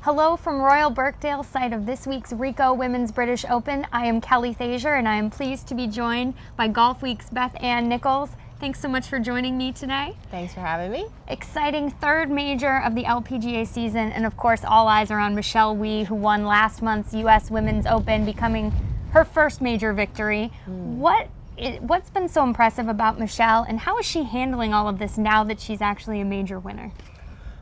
Hello from Royal Birkdale, site of this week's RICOH Women's British Open. I am Kelly Thesier, and I am pleased to be joined by Golf Week's Beth and Nichols. Thanks so much for joining me today. Thanks for having me. Exciting third major of the LPGA season, and of course all eyes are on Michelle Wie, who won last month's U.S. Women's Open, becoming her first major victory. What's been so impressive about Michelle, and how is she handling all of this now that she's actually a major winner?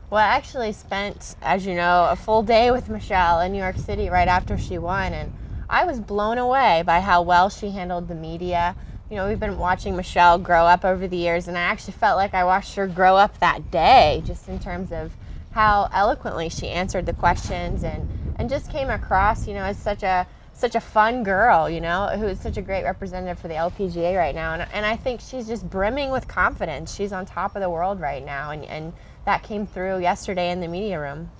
Well, I actually spent, as you know, a full day with Michelle in New York City right after she won, and I was blown away by how well she handled the media. You know, we've been watching Michelle grow up over the years, and I actually felt like I watched her grow up that day, just in terms of how eloquently she answered the questions and just came across, you know, as such a fun girl, you know, who is such a great representative for the LPGA right now. And I think she's just brimming with confidence. She's on top of the world right now, and that came through yesterday in the media room.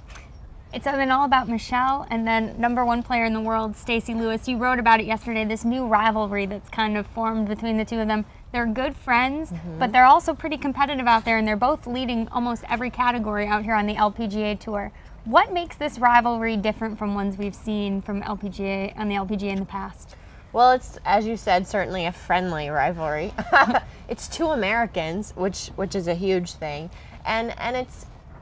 It's been all about Michelle and then #1 player in the world, Stacy Lewis. You wrote about it yesterday, this new rivalry that's kind of formed between the two of them. They're good friends, but they're also pretty competitive out there, and they're both leading almost every category out here on the LPGA Tour. What makes this rivalry different from ones we've seen from LPGA on the LPGA in the past? Well, it's, as you said, certainly a friendly rivalry. It's two Americans, which is a huge thing, and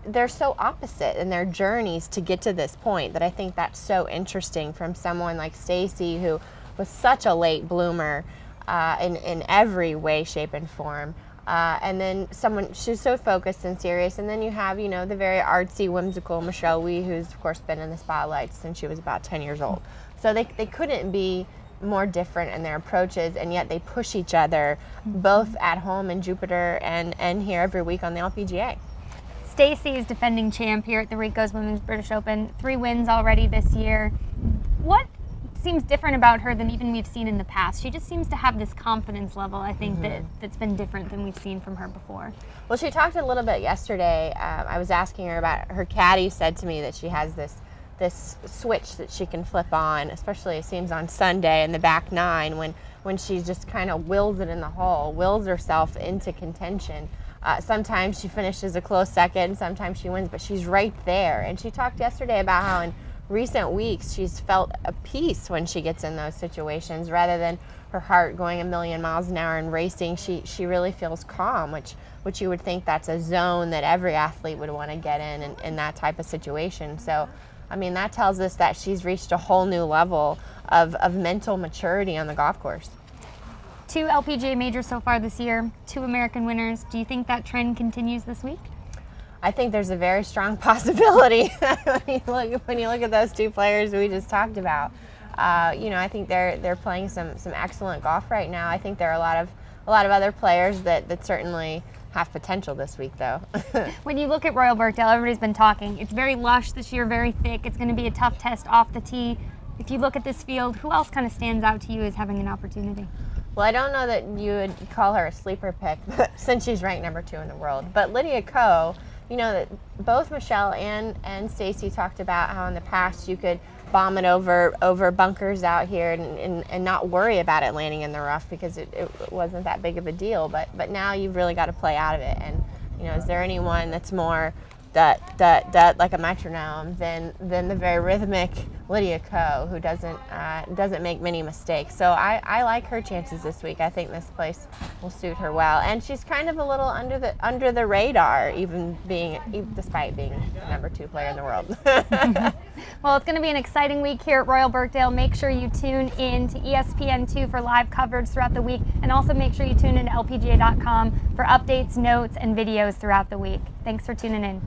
they're so opposite in their journeys to get to this point that I think that's so interesting from someone like Stacy, who was such a late bloomer in every way, shape, and form. And then she's so focused and serious, and then you have, you know, the very artsy, whimsical Michelle Wie, who's of course been in the spotlight since she was about 10 years old. So they couldn't be more different in their approaches, and yet they push each other both at home in Jupiter and here every week on the LPGA. Stacy is defending champ here at the RICOH Women's British Open, 3 wins already this year. What seems different about her than even we've seen in the past? She just seems to have this confidence level, I think, that's been different than we've seen from her before. Well, she talked a little bit yesterday. I was asking her about, her caddy said to me that she has this switch that she can flip on, especially it seems on Sunday in the back 9 when she just kind of wills it in the hole, wills herself into contention. Sometimes she finishes a close second, sometimes she wins, but she's right there. And she talked yesterday about how in recent weeks she's felt a peace when she gets in those situations. Rather than her heart going a million miles an hour and racing, she really feels calm, which you would think that's a zone that every athlete would want to get in that type of situation. So, I mean, that tells us that she's reached a whole new level of mental maturity on the golf course. 2 LPGA majors so far this year, 2 American winners. Do you think that trend continues this week? I think there's a very strong possibility when you look at those 2 players we just talked about. You know, I think they're playing some excellent golf right now. I think there are a lot of other players that certainly have potential this week, though. When you look at Royal Birkdale, everybody's been talking. It's very lush this year, very thick. It's going to be a tough test off the tee. If you look at this field, who else kind of stands out to you as having an opportunity? Well, I don't know that you would call her a sleeper pick since she's ranked #2 in the world. But RICOH, you know, that both Michelle and Stacy talked about how in the past you could bomb it over bunkers out here and not worry about it landing in the rough because it wasn't that big of a deal. But now you've really got to play out of it. And, you know, is there anyone that's more like a metronome than the very rhythmic RICOH, who doesn't make many mistakes? So I like her chances this week. I think this place will suit her well, and she's kind of a little under the radar, despite being #2 player in the world. Well, it's going to be an exciting week here at Royal Birkdale. Make sure you tune in to ESPN2 for live coverage throughout the week, and also make sure you tune in to LPGA.com for updates, notes, and videos throughout the week. Thanks for tuning in.